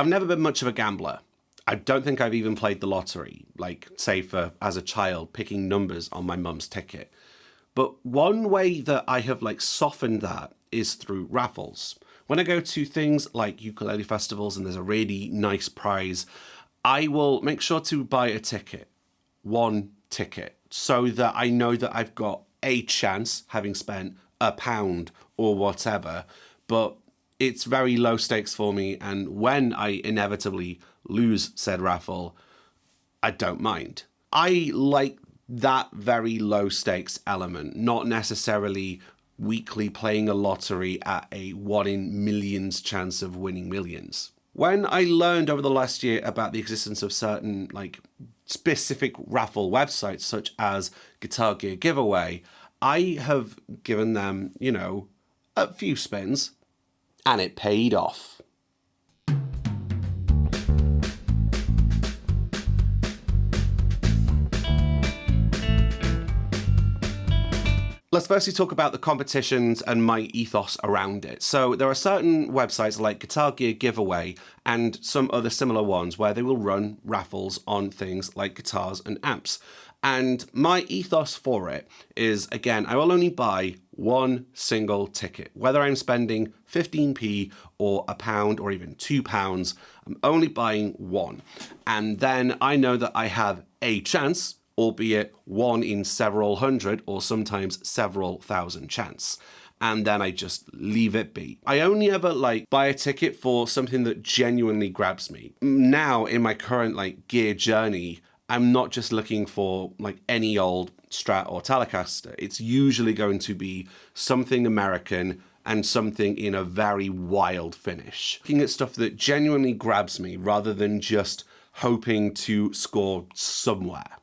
I've never been much of a gambler. I don't think I've even played the lottery, like, say, as a child, picking numbers on my mum's ticket. But one way that I have, like, softened that is through raffles. When I go to things like ukulele festivals and there's a really nice prize, I will make sure to buy a ticket, one ticket, so that I know that I've got a chance, having spent £1 or whatever, but it's very low stakes for me, and when I inevitably lose said raffle, I don't mind. I like that very low stakes element, not necessarily weekly playing a lottery at a 1 in millions chance of winning millions. When I learned over the last year about the existence of certain, like, specific raffle websites such as Guitar Gear Giveaway, I have given them, a few spins, and it paid off. Let's firstly talk about the competitions and my ethos around it. So there are certain websites like Guitar Gear Giveaway and some other similar ones where they will run raffles on things like guitars and amps. And my ethos for it is, again, I will only buy one single ticket. Whether I'm spending 15p or £1 or even £2, I'm only buying one. And then I know that I have a chance, albeit 1 in several hundred or sometimes several thousand chance. And then I just leave it be. I only ever buy a ticket for something that genuinely grabs me. Now in my current gear journey, I'm not just looking for any old Strat or Telecaster. It's usually going to be something American and something in a very wild finish. Looking at stuff that genuinely grabs me rather than just hoping to score somewhere.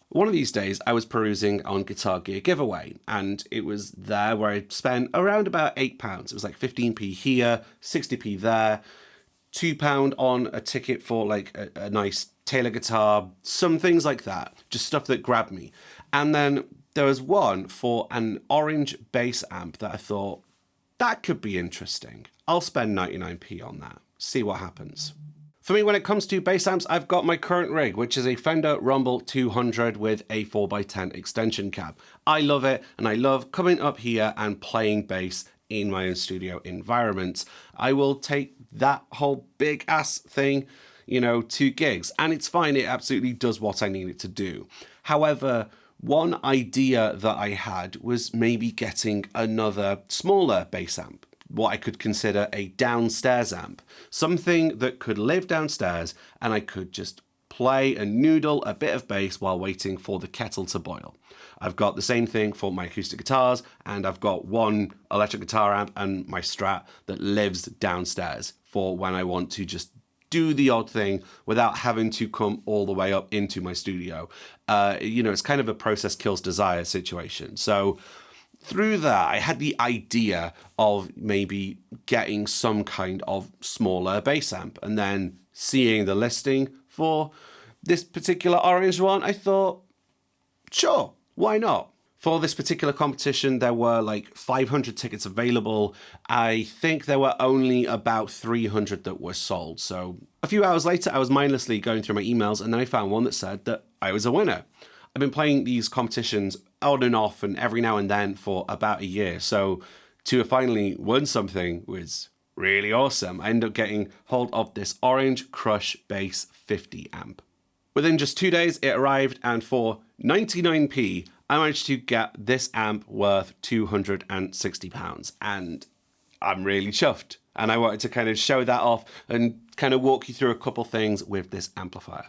One of these days, I was perusing on Guitar Gear Giveaway, and it was there where I spent around about £8. It was 15p here, 60p there, £2 on a ticket for a nice Taylor guitar, some things like that, just stuff that grabbed me. And then there was one for an orange bass amp that I thought, that could be interesting. I'll spend 99p on that, see what happens. For me, when it comes to bass amps, I've got my current rig, which is a Fender Rumble 200 with a 4x10 extension cab. I love it, and I love coming up here and playing bass in my own studio environment. I will take that whole big ass thing, to gigs, and it's fine. It absolutely does what I need it to do. However, one idea that I had was maybe getting another smaller bass amp, what I could consider a downstairs amp, something that could live downstairs and I could just play and noodle a bit of bass while waiting for the kettle to boil. I've got the same thing for my acoustic guitars, and I've got one electric guitar amp and my Strat that lives downstairs for when I want to just do the odd thing without having to come all the way up into my studio. It's kind of a process kills desire situation. So through that, I had the idea of maybe getting some kind of smaller bass amp, and then seeing the listing for this particular orange one, I thought, sure, why not? For this particular competition, there were 500 tickets available. I think there were only about 300 that were sold. So a few hours later, I was mindlessly going through my emails, and then I found one that said that I was a winner. I've been playing these competitions on and off and every now and then for about a year. So to have finally won something was really awesome. I ended up getting hold of this Orange Crush Bass 50 amp. Within just 2 days, it arrived, and for 99p, I managed to get this amp worth £260, and I'm really chuffed. And I wanted to kind of show that off and kind of walk you through a couple things with this amplifier.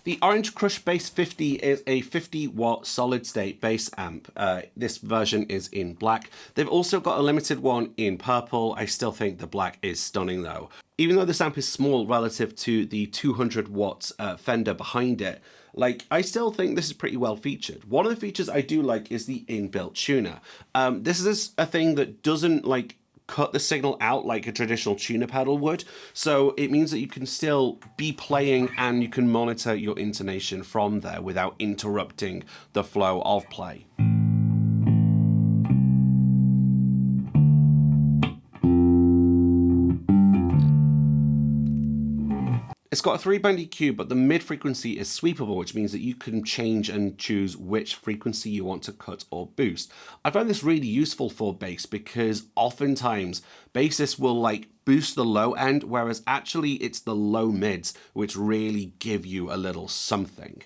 The Orange Crush Bass 50 is a 50-watt solid-state bass amp. This version is in black. They've also got a limited one in purple. I still think the black is stunning though. Even though this amp is small relative to the 200 watts Fender behind it, I still think this is pretty well featured. One of the features I do like is the inbuilt tuner. This is a thing that doesn't cut the signal out like a traditional tuner pedal would. So it means that you can still be playing and you can monitor your intonation from there without interrupting the flow of play. It's got a 3-band EQ, but the mid frequency is sweepable, which means that you can change and choose which frequency you want to cut or boost. I find this really useful for bass because oftentimes bassists will like boost the low end, whereas actually it's the low mids which really give you a little something.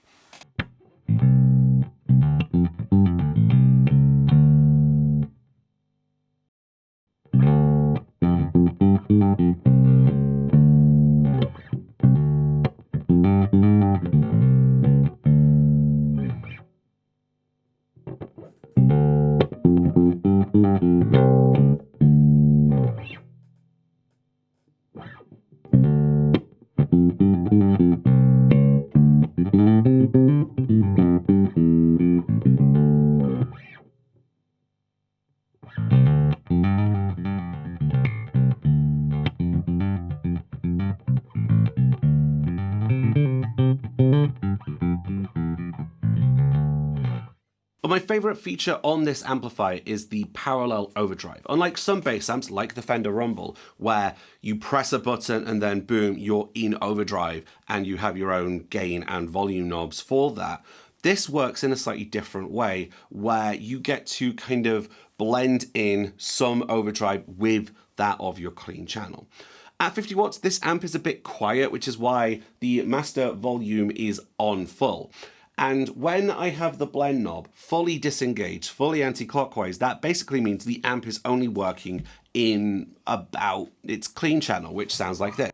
But my favourite feature on this amplifier is the parallel overdrive. Unlike some bass amps, like the Fender Rumble, where you press a button and then boom, you're in overdrive and you have your own gain and volume knobs for that. This works in a slightly different way where you get to kind of blend in some overdrive with that of your clean channel. At 50 watts, this amp is a bit quiet, which is why the master volume is on full. And when I have the blend knob fully disengaged, fully anti-clockwise, that basically means the amp is only working in about its clean channel, which sounds like this.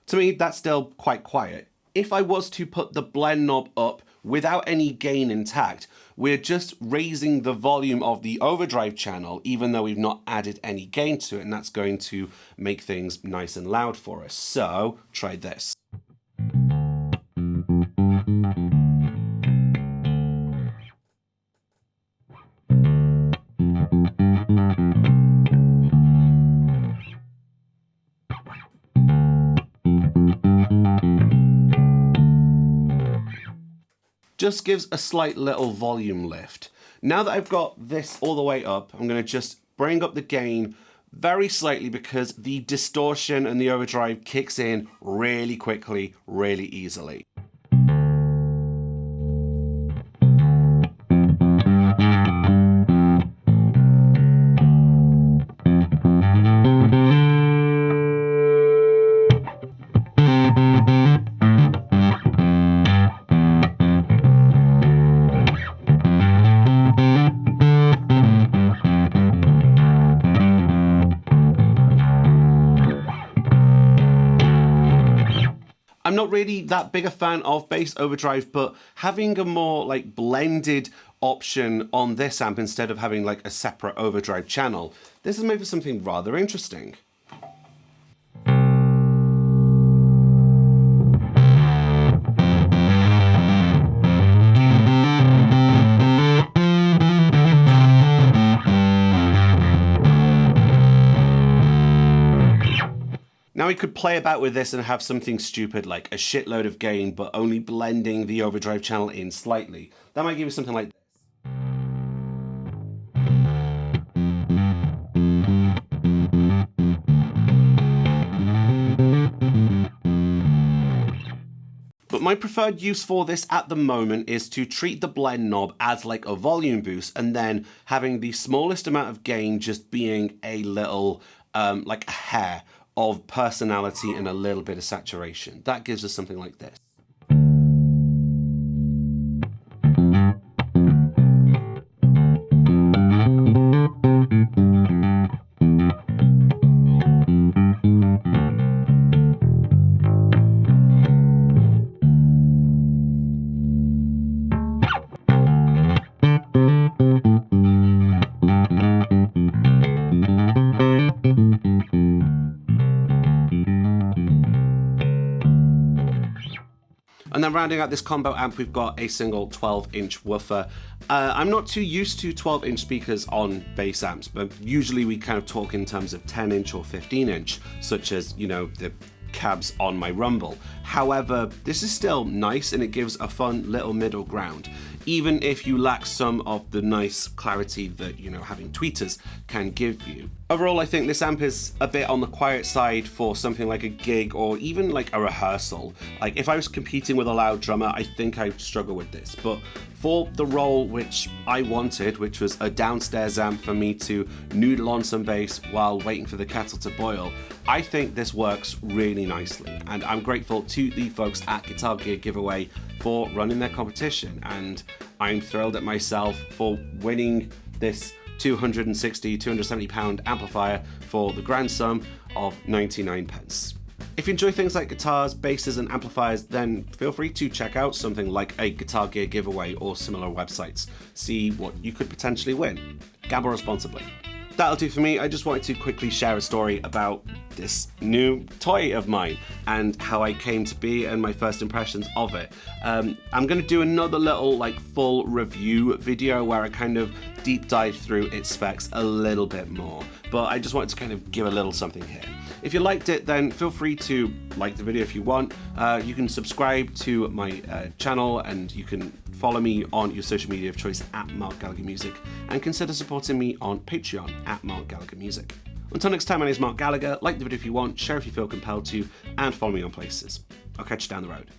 To me, that's still quite quiet. If I was to put the blend knob up without any gain intact, we're just raising the volume of the overdrive channel, even though we've not added any gain to it, and that's going to make things nice and loud for us. So try this. Just gives a slight little volume lift. Now that I've got this all the way up, I'm going to just bring up the gain very slightly because the distortion and the overdrive kicks in really quickly, really easily. I'm not really that big a fan of bass overdrive, but having a more like blended option on this amp instead of having like a separate overdrive channel, this is made for something rather interesting. Now we could play about with this and have something stupid like a shitload of gain, but only blending the overdrive channel in slightly. That might give you something like this. But my preferred use for this at the moment is to treat the blend knob as like a volume boost and then having the smallest amount of gain just being a little, like a hair of personality and a little bit of saturation. That gives us something like this. And then rounding out this combo amp, we've got a single 12-inch woofer. I'm not too used to 12-inch speakers on bass amps, but usually we kind of talk in terms of 10-inch or 15-inch, such as, you know, the cabs on my Rumble. However, this is still nice and it gives a fun little middle ground. even if you lack some of the nice clarity that, you know, having tweeters can give you. Overall, I think this amp is a bit on the quiet side for something like a gig or even like a rehearsal. Like if I was competing with a loud drummer, I think I'd struggle with this. But for the role which I wanted, which was a downstairs amp for me to noodle on some bass while waiting for the kettle to boil, I think this works really nicely. And I'm grateful to the folks at Guitar Gear Giveaway for running their competition. And I'm thrilled at myself for winning this £270 amplifier for the grand sum of 99 pence. If you enjoy things like guitars, basses and amplifiers, then feel free to check out something like a Guitar Gear Giveaway or similar websites. See what you could potentially win. Gamble responsibly. That'll do for me. I just wanted to quickly share a story about this new toy of mine and how I came to be and my first impressions of it. I'm going to do another little like full review video where I kind of deep dive through its specs a little bit more, but I just wanted to kind of give a little something here. If you liked it, then feel free to like the video if you want. You can subscribe to my channel, and you can follow me on your social media of choice at Marc Gallagher Music, and consider supporting me on Patreon at Marc Gallagher Music. Until next time, my name is Marc Gallagher. Like the video if you want, share if you feel compelled to, and follow me on places. I'll catch you down the road.